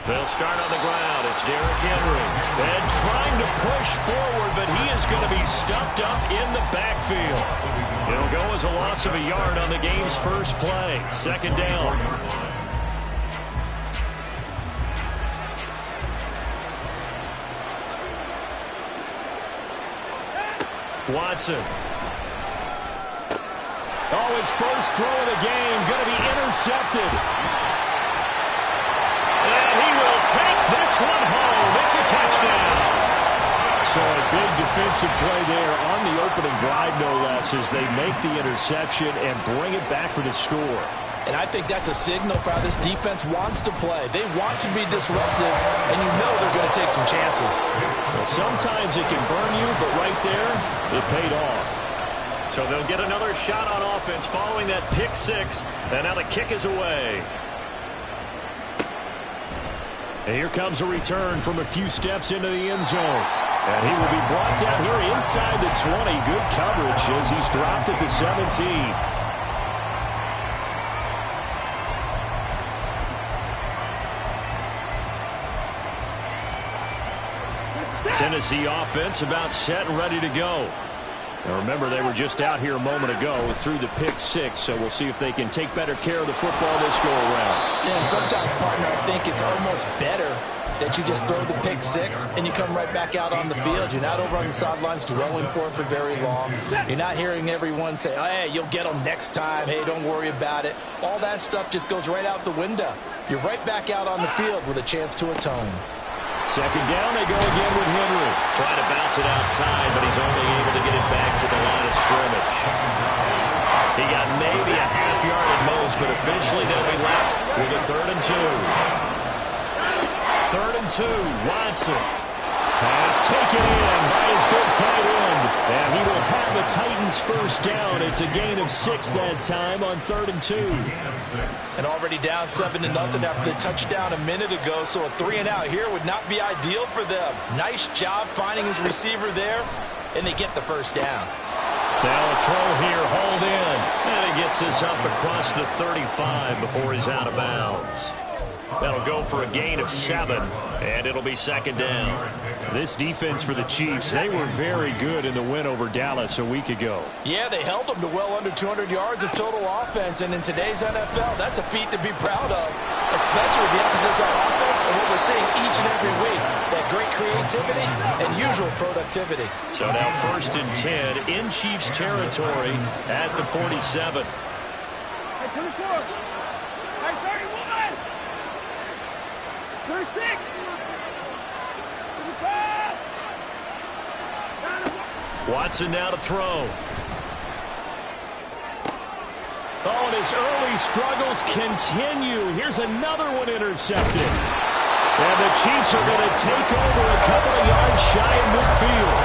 They'll start on the ground. It's Derrick Henry. And trying to push forward, but he is going to be stuffed up in the backfield. It'll go as a loss of a yard on the game's first play. Second down. Watson. Oh, his first throw of the game going to be intercepted. And he will take this one home. It's a touchdown. So a big defensive play there on the opening drive, no less, as they make the interception and bring it back for the score. And I think that's a signal for how this defense wants to play. They want to be disruptive, and you know they're going to take some chances. Well, sometimes it can burn you, but right there, it paid off. So they'll get another shot on offense following that pick six. And now the kick is away. And here comes a return from a few steps into the end zone. And he will be brought down here inside the 20. Good coverage as he's dropped at the 17. Tennessee offense about set and ready to go. Now remember, they were just out here a moment ago through the pick six, so we'll see if they can take better care of the football this go around. Yeah, and sometimes, partner, I think it's almost better that you just throw the pick six and you come right back out on the field. You're not over on the sidelines dwelling for it for very long. You're not hearing everyone say, oh, hey, you'll get them next time. Hey, don't worry about it. All that stuff just goes right out the window. You're right back out on the field with a chance to atone. Second down, they go again with Henry. Trying to bounce it outside, but he's only able to get it back to the line of scrimmage. He got maybe a half yard at most, but officially they'll be left with a 3rd and 2. 3rd and 2, Watson. Has taken in by his big tight end. And he will have the Titans first down. It's a gain of 6 that time on 3rd and 2. And already down 7-0 after the touchdown a minute ago, so a 3-and-out here would not be ideal for them. Nice job finding his receiver there, and they get the first down. Now a throw here, hauled in. And he gets this up across the 35 before he's out of bounds. That'll go for a gain of 7, and it'll be second down. This defense for the Chiefs, they were very good in the win over Dallas a week ago. Yeah, they held them to well under 200 yards of total offense, and in today's NFL, that's a feat to be proud of, especially with the emphasis on offense and what we're seeing each and every week, that great creativity and usual productivity. So now 1st and 10 in Chiefs territory at the 47. Watson now to throw. Oh, and his early struggles continue. Here's another one intercepted. And the Chiefs are going to take over a couple of yards shy of midfield.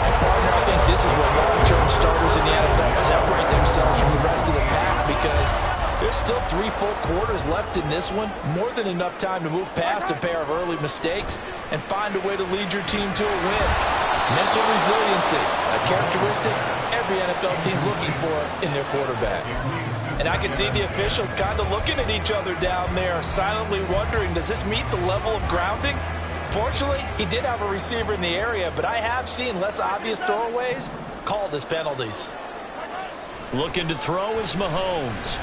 And partner, I think this is where long-term starters in the NFL separate themselves from the rest of the pack, because there's still 3 full quarters left in this one. More than enough time to move past a pair of early mistakes and find a way to lead your team to a win. Mental resiliency, a characteristic every NFL team's looking for in their quarterback. And I can see the officials kind of looking at each other down there, silently wondering, does this meet the level of grounding? Fortunately, he did have a receiver in the area, but I have seen less obvious throwaways called as penalties. Looking to throw is Mahomes.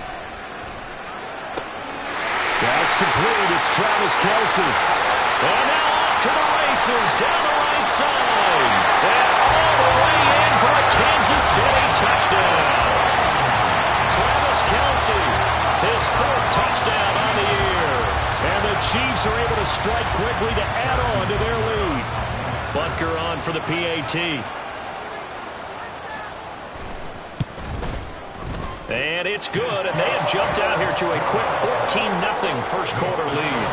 That's complete. It's Travis Kelce. And now off to the races down the right side. And all the way in for a Kansas City touchdown. Travis Kelce, his 4th touchdown on the year. And the Chiefs are able to strike quickly to add on to their lead. Butker on for the PAT. And it's good, and they have jumped out here to a quick 14-0 first quarter lead.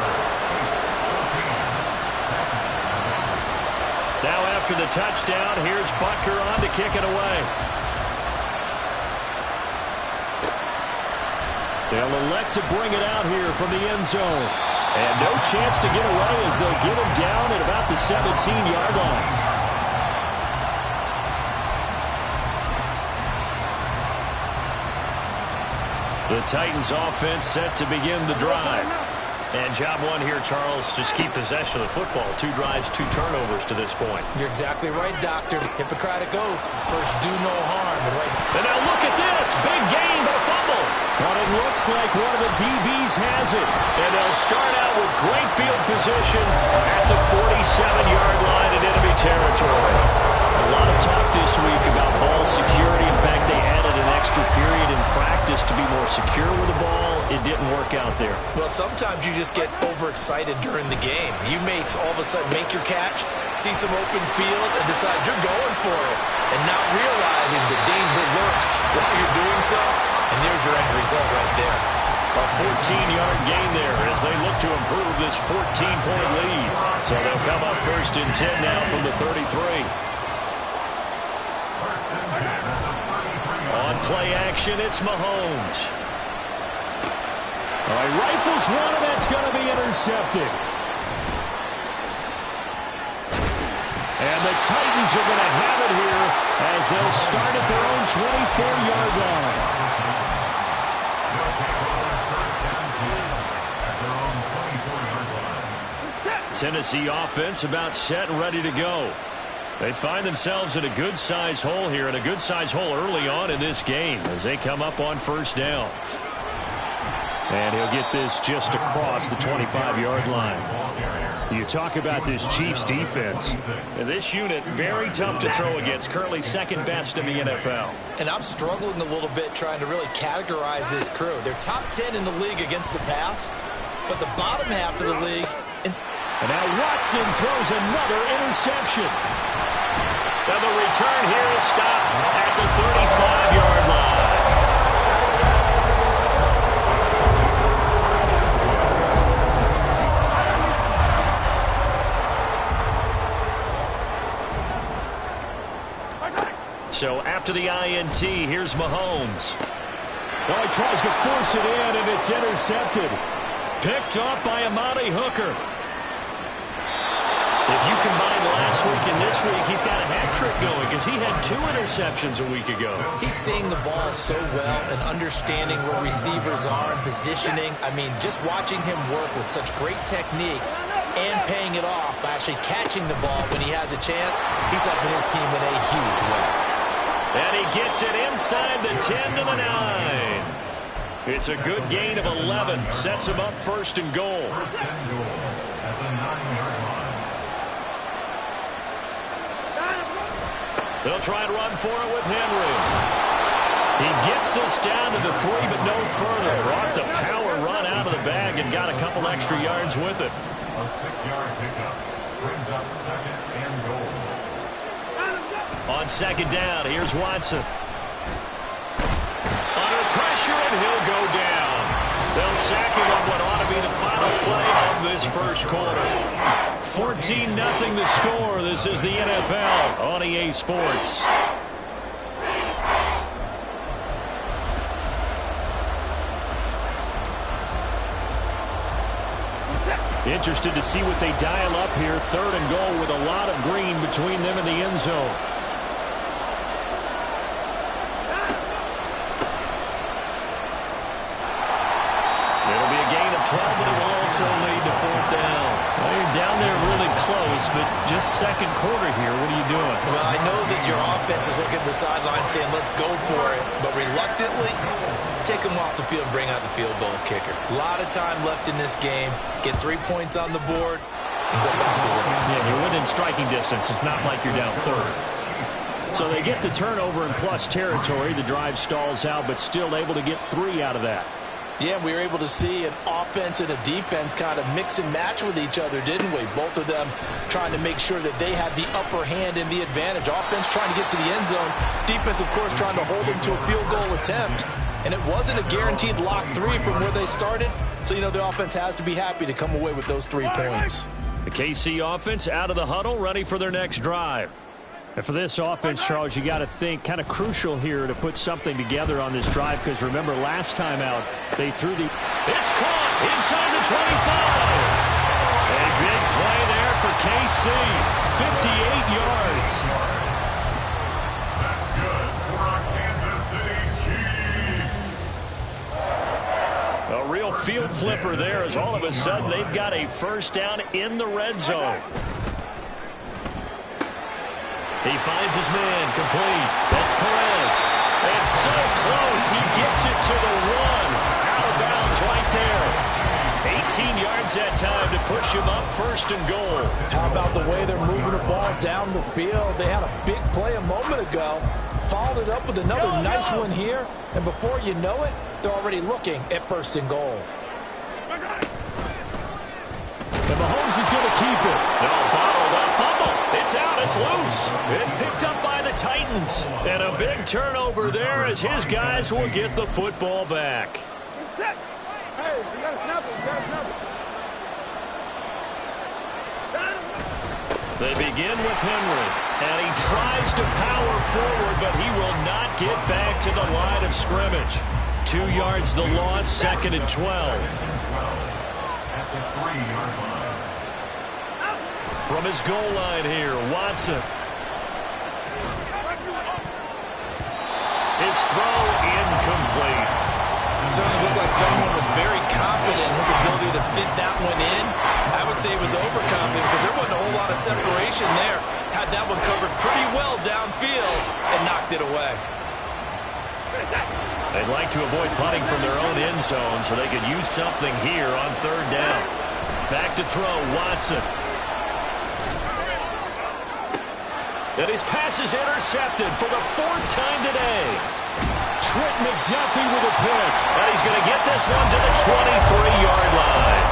Now after the touchdown, here's Butker on to kick it away. They'll elect to bring it out here from the end zone. And no chance to get away as they'll get him down at about the 17-yard line. The Titans offense set to begin the drive. And job one here, Charles, just keep possession of the football. 2 drives, 2 turnovers to this point. You're exactly right, Doctor. Hippocratic oath. First, do no harm. And now look at this. Big gain, but a fumble. But it looks like one of the DBs has it. And they'll start out with great field position at the 47-yard line in enemy territory. A lot of talk this week about ball security. In fact, they added an extra period in practice to be more secure with the ball. It didn't work out there. Well, sometimes you just get overexcited during the game. You may all of a sudden make your catch, see some open field, and decide you're going for it, and not realizing the danger lurks while you're doing so. And there's your end result right there. A 14-yard gain there as they look to improve this 14-point lead. So they'll come up first and 10 now from the 33. On play action, it's Mahomes. He rifles one, and that's going to be intercepted. And the Titans are going to have it here as they'll start at their own 24-yard line. Tennessee offense about set and ready to go. They find themselves in a good-sized hole here, and a good-sized hole early on in this game as they come up on first down. And he'll get this just across the 25-yard line. You talk about this Chiefs defense. This unit, very tough to throw against, currently second best in the NFL. And I'm struggling a little bit trying to really categorize this crew. They're top 10 in the league against the pass, but the bottom half of the league... And now Watson throws another interception. And the return here is stopped at the 35-yard line. So after the INT, here's Mahomes. Well, he tries to force it in, and it's intercepted. Picked off by Amani Hooker. If you combine last week and this week, he's got a hat trick going because he had 2 interceptions a week ago. He's seeing the ball so well and understanding where receivers are and positioning. I mean, just watching him work with such great technique and paying it off by actually catching the ball when he has a chance, he's helping his team in a huge way. And he gets it inside the 10 to the 9. It's a good gain of 11. Sets him up first and goal. They'll try and run for it with Henry. He gets this down to the 3, but no further. Brought the power run out of the bag and got a couple extra yards with it. A 6-yard pickup brings up second and goal. On second down, here's Watson. Under pressure, and he'll go down. They'll sack him on what ought to be the final play of this first quarter. 14-0 the score. This is the NFL on EA Sports. Interested to see what they dial up here. Third and goal with a lot of green between them and the end zone. It'll be a gain of 12, but it will also lead to 4th down. Well, you're down there really close, but just second quarter here. What are you doing? Well, I know that your offense is looking at the sideline saying, let's go for it. But reluctantly, take them off the field and bring out the field goal kicker. A lot of time left in this game. Get 3 points on the board and go back to work. Yeah, you're within striking distance. It's not like you're down third. So they get the turnover in plus territory. The drive stalls out, but still able to get 3 out of that. Yeah, we were able to see an offense and a defense kind of mix and match with each other, didn't we? Both of them trying to make sure that they had the upper hand and the advantage. Offense trying to get to the end zone. Defense, of course, trying to hold them to a field goal attempt. And it wasn't a guaranteed lock 3 from where they started. So, you know, the offense has to be happy to come away with those 3 points. The KC offense out of the huddle, ready for their next drive. And for this offense, Charles, you got to think kind of crucial here to put something together on this drive, because remember last time out they threw the... It's caught inside the 25. A big play there for KC. 58 yards. That's good for our Kansas City Chiefs. field flipper there as all of a sudden they've got a first down in the red zone. He finds his man, complete. That's Perez. It's so close. He gets it to the one. Out of bounds right there. 18 yards that time to push him up first and goal. How about the way they're moving the ball down the field? They had a big play a moment ago. Followed it up with another nice one here. And before you know it, they're already looking at first and goal. And Mahomes is going to keep it. No, bottled up fumble. It's out. It's loose. It's picked up by the Titans. And a big turnover there as his guys will get the football back. Set. Hey, you got to snap it. You got to snap it. They begin with Henry. And he tries to power forward, but he will not get back to the line of scrimmage. 2 yards the loss, second and 12. At the 3-yard line. From his goal line here, Watson. His throw incomplete. Certainly looked like someone was very confident in his ability to fit that one in. I would say he was overconfident because there wasn't a whole lot of separation there. Had that one covered pretty well downfield and knocked it away. They'd like to avoid punting from their own end zone so they could use something here on third down. Back to throw, Watson. And his pass is intercepted for the 4th time today. Trent McDuffie with a pick. And he's going to get this one to the 23-yard line.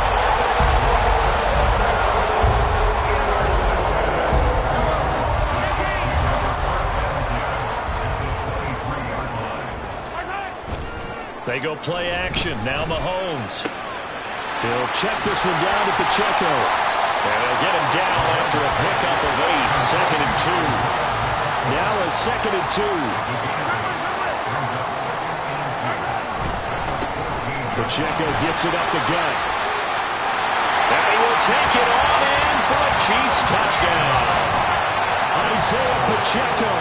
They go play action. Now Mahomes. He'll check this one down to Pacheco. And they'll get him down after a pickup of 8. Second and 2. Now a second and 2. Pacheco gets it up the gut. And he will take it on in for a Chiefs touchdown. Isaiah Pacheco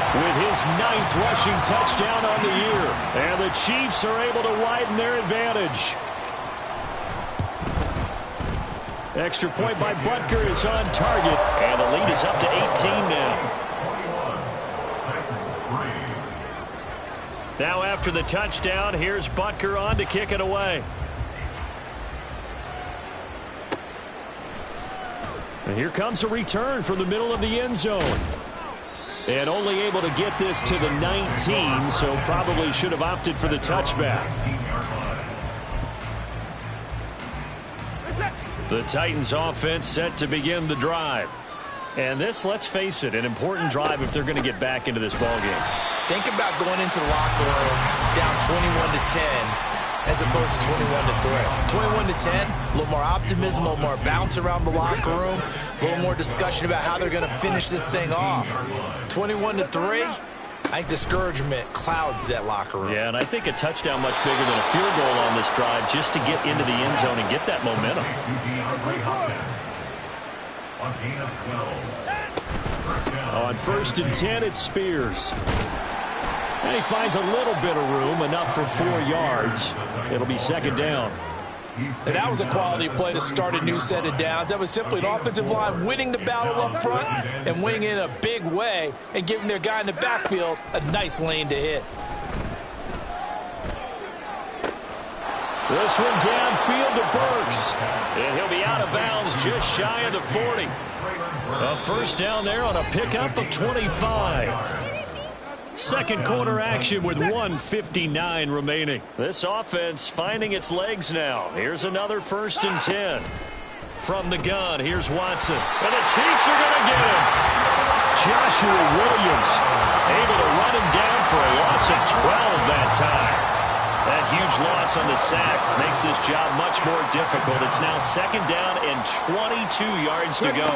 with his 9th rushing touchdown on the year. And the Chiefs are able to widen their advantage. Extra point by Butker is on target. And the lead is up to 18 now. Now after the touchdown, here's Butker on to kick it away. And here comes a return from the middle of the end zone. And only able to get this to the 19, so probably should have opted for the touchback. The Titans offense set to begin the drive. And this, let's face it, an important drive if they're going to get back into this ballgame. Think about going into the locker room down 21-10 as opposed to 21-3. 21-10, a little more optimism, a little more bounce around the locker room, a little more discussion about how they're going to finish this thing off. 21-3, I think discouragement clouds that locker room. Yeah, and I think a touchdown much bigger than a field goal on this drive just to get into the end zone and get that momentum. On 1st and 10, it's Spears. And he finds a little bit of room, enough for 4 yards. It'll be second down. And that was a quality play to start a new set of downs. That was simply an offensive line winning the battle up front and winning in a big way and giving their guy in the backfield a nice lane to hit. This one downfield to Burks. And he'll be out of bounds just shy of the 40. A first down there on a pickup of 25. Second quarter action with 1:59 remaining. This offense finding its legs now. Here's another 1st and 10. From the gun, here's Watson. And the Chiefs are going to get him. Joshua Williams able to run him down for a loss of 12 that time. That huge loss on the sack makes this job much more difficult. It's now second down and 22 yards to go.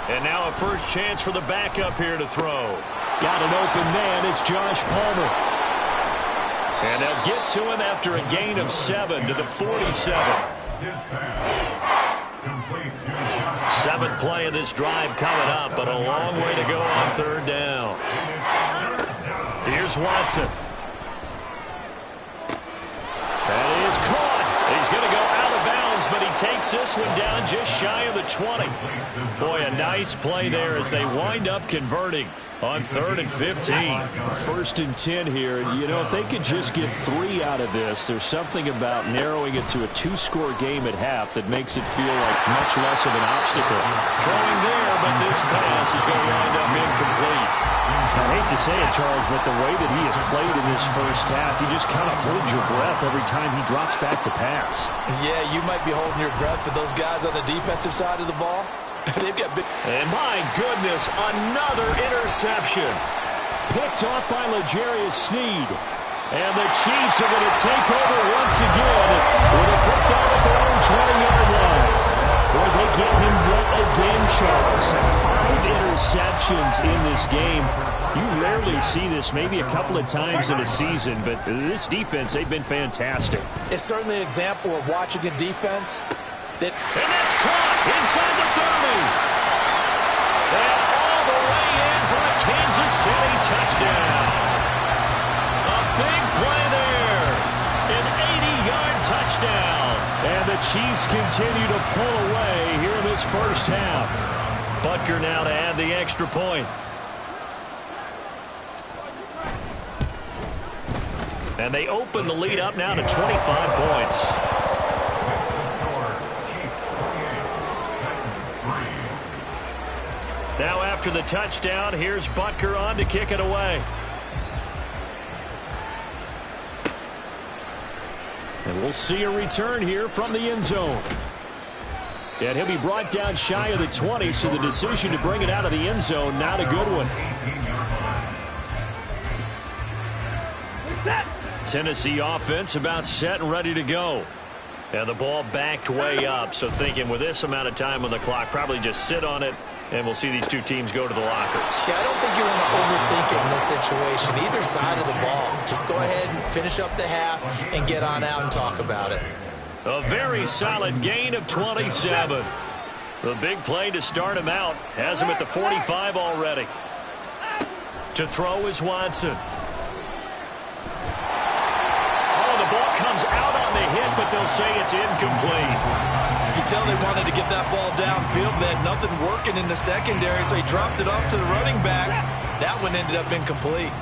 And now a first chance for the backup here to throw. Got an open man. It's Josh Palmer. And they'll get to him after a gain of 7 to the 47. 7th play of this drive coming up, but a long way to go on third down. Here's Watson. That is caught. He's going takes this one down just shy of the 20. Boy, a nice play there as they wind up converting on 3rd and 15. 1st and 10 here. You know, if they could just get 3 out of this, there's something about narrowing it to a 2-score game at half that makes it feel like much less of an obstacle. Throwing there, but this pass is going to wind up incomplete. I hate to say it, Charles, but the way that he has played in this first half, you just kind of hold your breath every time he drops back to pass. Yeah, you might be holding your breath, but those guys on the defensive side of the ball, they've got big... And my goodness, another interception. Picked off by L'Jarius Sneed. And the Chiefs are going to take over once again with a football at their own 20-yard line. Boy, they get him yet again, Charles. 5 interceptions in this game. You rarely see this, maybe a couple of times in a season, but this defense, they've been fantastic. It's certainly an example of watching a defense that... And that's caught inside the 30. And all the way in for a Kansas City touchdown. A big play there. An 80-yard touchdown. And the Chiefs continue to pull away here in this first half. Butker now to add the extra point. And they open the lead up now to 25 points. Now after the touchdown, here's Butker on to kick it away. And we'll see a return here from the end zone. And he'll be brought down shy of the 20, so the decision to bring it out of the end zone, not a good one. Tennessee offense about set and ready to go. And the ball backed way up, so thinking with this amount of time on the clock, probably just sit on it, and we'll see these two teams go to the lockers. Yeah, I don't think you want to overthink it in this situation. Either side of the ball. Just go ahead and finish up the half and get on out and talk about it. A very solid gain of 27. The big play to start him out. Has him at the 45 already. To throw is Watson. Oh, the ball comes out on the hit, but they'll say it's incomplete. You can tell they wanted to get that ball downfield. They had nothing working in the secondary, so he dropped it off to the running back. That one ended up incomplete.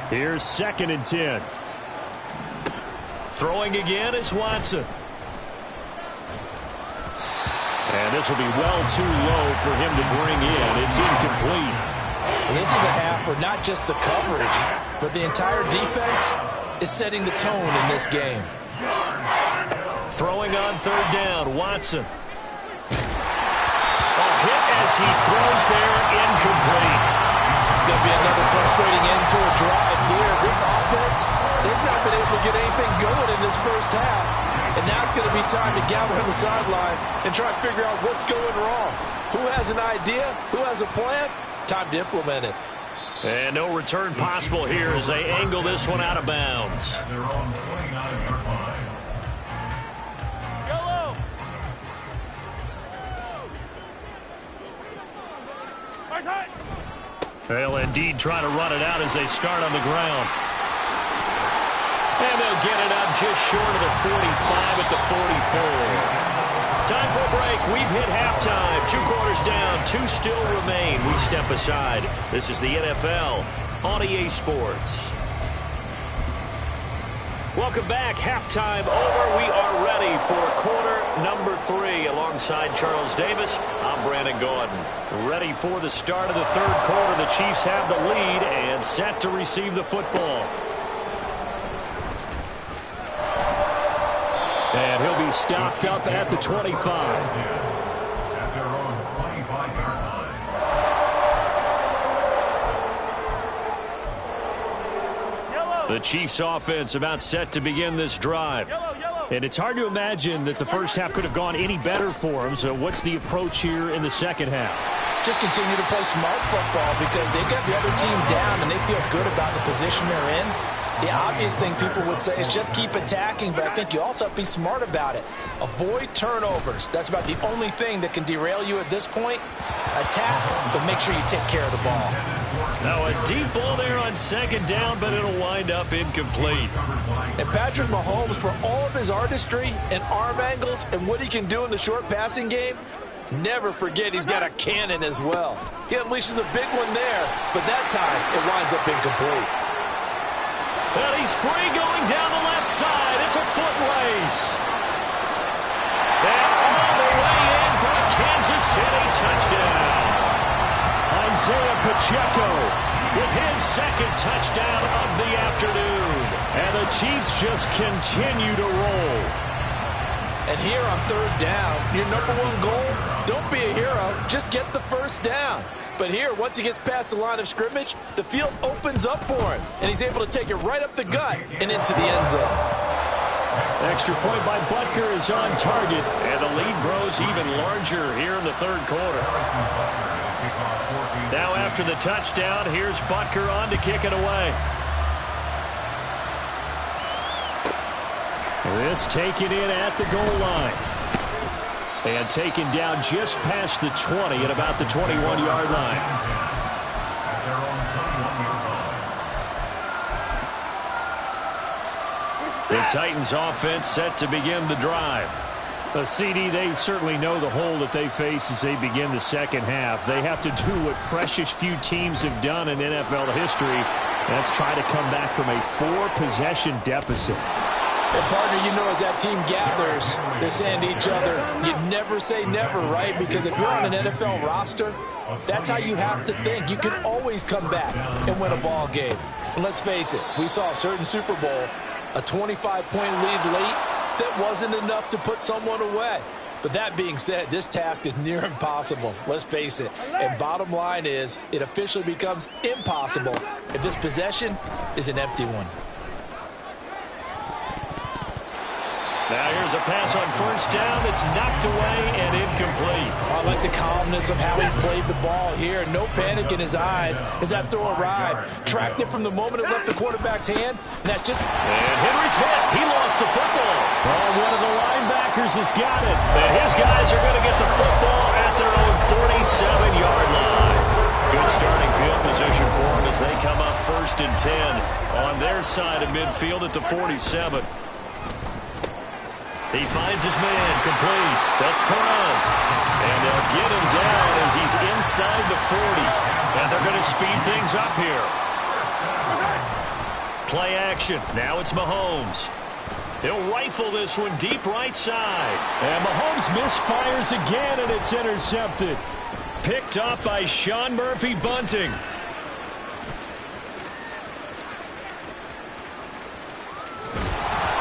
Here's 2nd and 10. Throwing again is Watson. And this will be well too low for him to bring in. It's incomplete. And this is a half where not just the coverage, but the entire defense is setting the tone in this game. Throwing on 3rd down, Watson. A hit as he throws there, incomplete. It's going to be another frustrating end to a drive here. This offense, they've not been able to get anything going in this first half. And now it's going to be time to gather on the sidelines and try to figure out what's going wrong. Who has an idea? Who has a plan? Time to implement it. And no return possible here as they angle this one out of bounds. At their own 29-yard line. They'll indeed try to run it out as they start on the ground. And they'll get it up just short of the 45 at the 44. Time for a break. We've hit halftime. 2 quarters down. 2 still remain. We step aside. This is the NFL on EA Sports. Welcome back. Halftime over. We are ready for quarter number 3. Alongside Charles Davis, I'm Brandon Gordon. Ready for the start of the 3rd quarter. The Chiefs have the lead and set to receive the football. And he'll be stopped up at the 25. At their own 25-yard line. The Chiefs offense about set to begin this drive. And it's hard to imagine that the first half could have gone any better for them. So what's the approach here in the second half? Just continue to play smart football because they got the other team down and they feel good about the position they're in. The obvious thing people would say is just keep attacking, but I think you also have to be smart about it. Avoid turnovers. That's about the only thing that can derail you at this point. Attack, but make sure you take care of the ball. Now a deep ball there on second down, but it'll wind up incomplete. And Patrick Mahomes, for all of his artistry and arm angles and what he can do in the short passing game, never forget he's got a cannon as well. He unleashes a big one there, but that time it winds up incomplete. And he's free going down the left side. It's a foot race. And all the way in for a Kansas City touchdown. Isaiah Pacheco With his second touchdown of the afternoon. And the Chiefs just continue to roll. And here on third down, your number one goal, don't be a hero, just get the first down. But here, once he gets past the line of scrimmage, the field opens up for him, and he's able to take it right up the gut and into the end zone. Extra point by Butker is on target. And the lead grows even larger here in the third quarter. Now after the touchdown, here's Butker on to kick it away. This taken in at the goal line. And taken down just past the 20 at about the 21-yard line. The Titans offense set to begin the drive. CD, they certainly know the hole that they face as they begin the second half. They have to do what precious few teams have done in NFL history. That's try to come back from a 4-possession deficit. And partner, you know, as that team gathers, they're saying to each other, you never say never, right? Because if you're on an NFL roster, that's how you have to think. You can always come back and win a ball game. And let's face it, we saw a certain Super Bowl, a 25-point lead late that wasn't enough to put someone away. But that being said, this task is near impossible. Let's face it. And bottom line is, it officially becomes impossible if this possession is an empty one. Now here's a pass on first down that's knocked away and incomplete. I like the calmness of how he played the ball here. No panic in his eyes as that throw arrived. Tracked it from the moment it left the quarterback's hand. And that's just... And Henry's hit. He lost the football. Oh, one of the linebackers has got it. And his guys are going to get the football at their own 47-yard line. Good starting field position for them as they come up 1st and 10 on their side of midfield at the 47. He finds his man, complete. That's Perez. And they'll get him down as he's inside the 40. And they're going to speed things up here. Play action. Now it's Mahomes. He'll rifle this one deep right side. And Mahomes misfires again, and it's intercepted. Picked up by Sean Murphy-Bunting.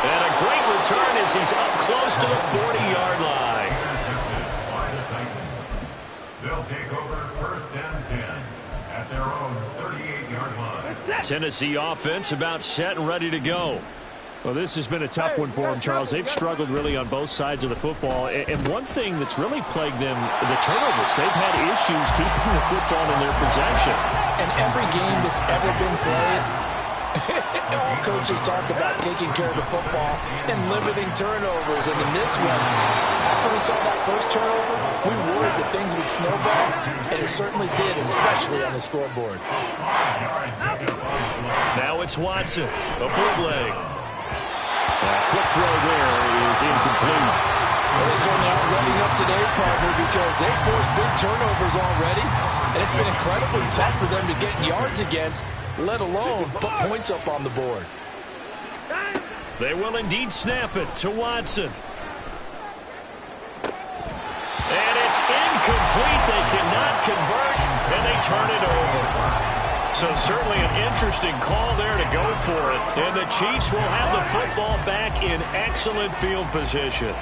And a great return as he's up close to the 40-yard line. They'll take over 1st and 10 at their own 38-yard line. Tennessee offense about set and ready to go. Well, this has been a tough one for them, Charles. They've struggled really on both sides of the football. And one thing that's really plagued them, the turnovers. They've had issues keeping the football in their possession. And every game that's ever been played, all coaches talk about taking care of the football and limiting turnovers. And in this one, after we saw that first turnover, we worried that things would snowball, and it certainly did, especially on the scoreboard. Now it's Watson, a bootleg. Quick throw there. It is incomplete. Well, they certainly aren't running up today, partner, because they've forced big turnovers already. And it's been incredibly tough for them to get yards against, let alone put points up on the board. They will indeed snap it to Watson. And it's incomplete. They cannot convert, and they turn it over. So certainly an interesting call there to go for it. And the Chiefs will have the football back in excellent field position.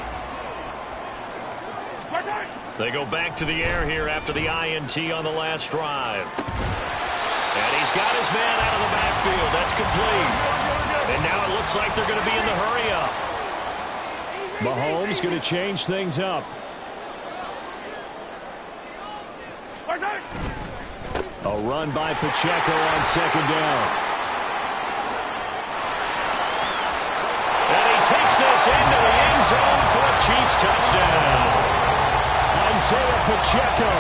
They go back to the air here after the INT on the last drive. And he's got his man out of the backfield. That's complete. And now it looks like they're going to be in the hurry-up. Mahomes going to change things up. A run by Pacheco on second down. into the end zone for a Chiefs touchdown. Isaiah Pacheco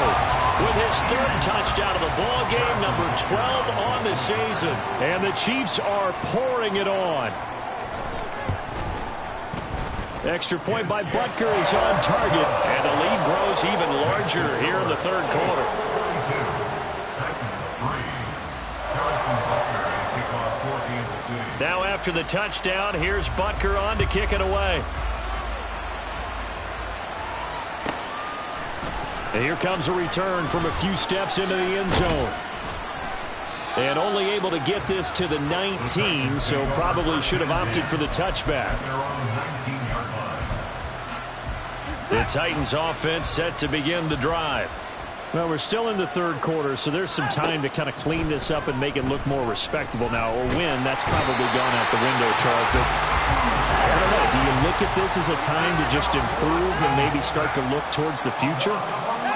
with his third touchdown of the ball game, number 12 on the season. And the Chiefs are pouring it on. Extra point by Butker is on target. And the lead grows even larger here in the third quarter. Now after the touchdown, here's Butker on to kick it away. And here comes a return from a few steps into the end zone. And only able to get this to the 19, so probably should have opted for the touchback. The Titans offense set to begin the drive. Well, we're still in the third quarter, so there's some time to kind of clean this up and make it look more respectable now. Or win, that's probably gone out the window, Charles. But I don't know. Do you look at this as a time to just improve and maybe start to look towards the future?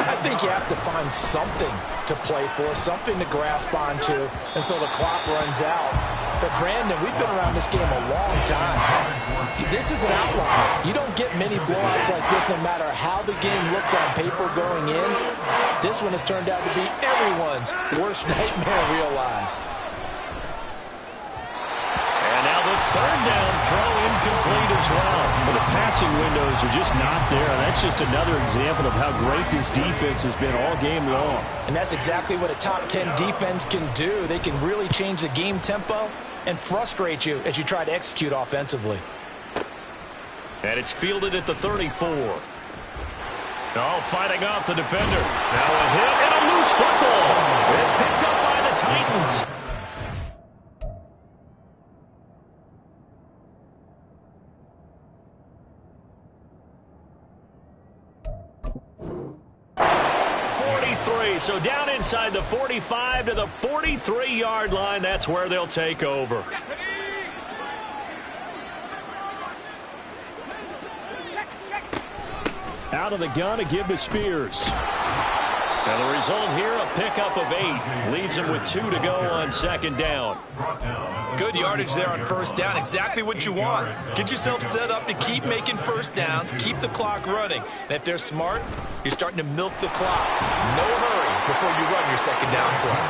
I think you have to find something to play for, something to grasp onto until the clock runs out. But, Brandon, we've been around this game a long time. This is an outlier. You don't get many blowouts like this no matter how the game looks on paper going in. This one has turned out to be everyone's worst nightmare realized. And now the third down throw incomplete as well. But the passing windows are just not there. That's just another example of how great this defense has been all game long. And that's exactly what a top 10 defense can do. They can really change the game tempo and frustrate you as you try to execute offensively. And it's fielded at the 34. Oh, fighting off the defender. Now a hit and a loose football. It's picked up by the Titans. So down inside the 45 to the 43-yard line. That's where they'll take over. Out of the gun to give to Spears. And the result here, a pickup of 8. Leaves them with 2 to go on second down. Good yardage there on first down. Exactly what you want. Get yourself set up to keep making first downs, keep the clock running. And if they're smart, you're starting to milk the clock. No hurry before you run your second down play.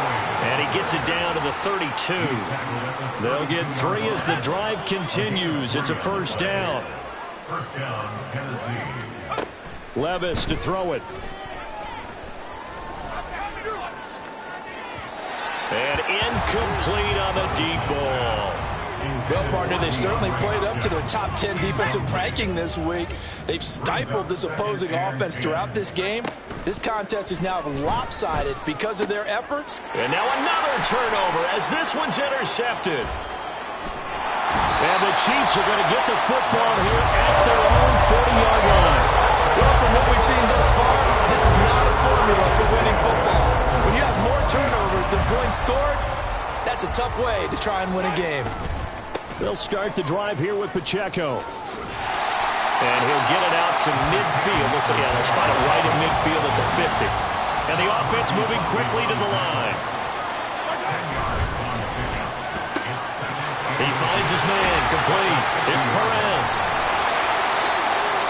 And he gets it down to the 32. They'll get 3 as the drive continues. It's a first down. First down, Tennessee. Levis to throw it. And incomplete on the deep ball. Well, partner, they certainly played up to their top 10 defensive ranking this week. They've stifled this opposing offense throughout this game. This contest is now lopsided because of their efforts. And now another turnover as this one's intercepted. And the Chiefs are going to get the football here at their own 40-yard line. Well, from what we've seen thus far, this is not a formula for winning football. When you have more turnovers than points scored, that's a tough way to try and win a game. They'll start the drive here with Pacheco. And he'll get it out to midfield. Looks like they'll spot it right in midfield at the 50. And the offense moving quickly to the line. He finds his man, complete. It's Perez.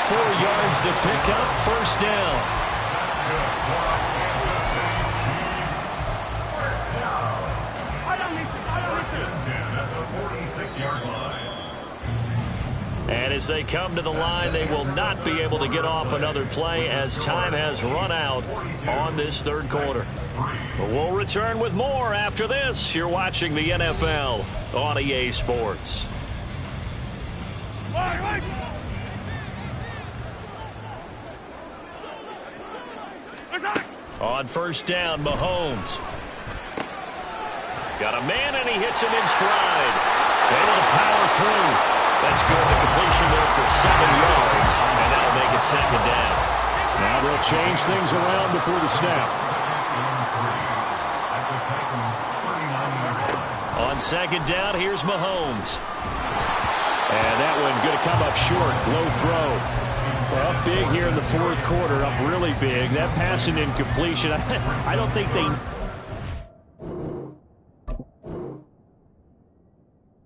4 yards the pickup, first down. And as they come to the line, they will not be able to get off another play as time has run out on this third quarter. But we'll return with more after this. You're watching the NFL on EA Sports. On first down, Mahomes. Got a man, and he hits him in stride. Able to power through. That's good. The completion there for 7 yards, and that'll make it second down. Now they'll change things around before the snap. On second down, here's Mahomes. And that one going to come up short. Low throw. Up big here in the fourth quarter. Up really big. That pass and incompletion. I don't think they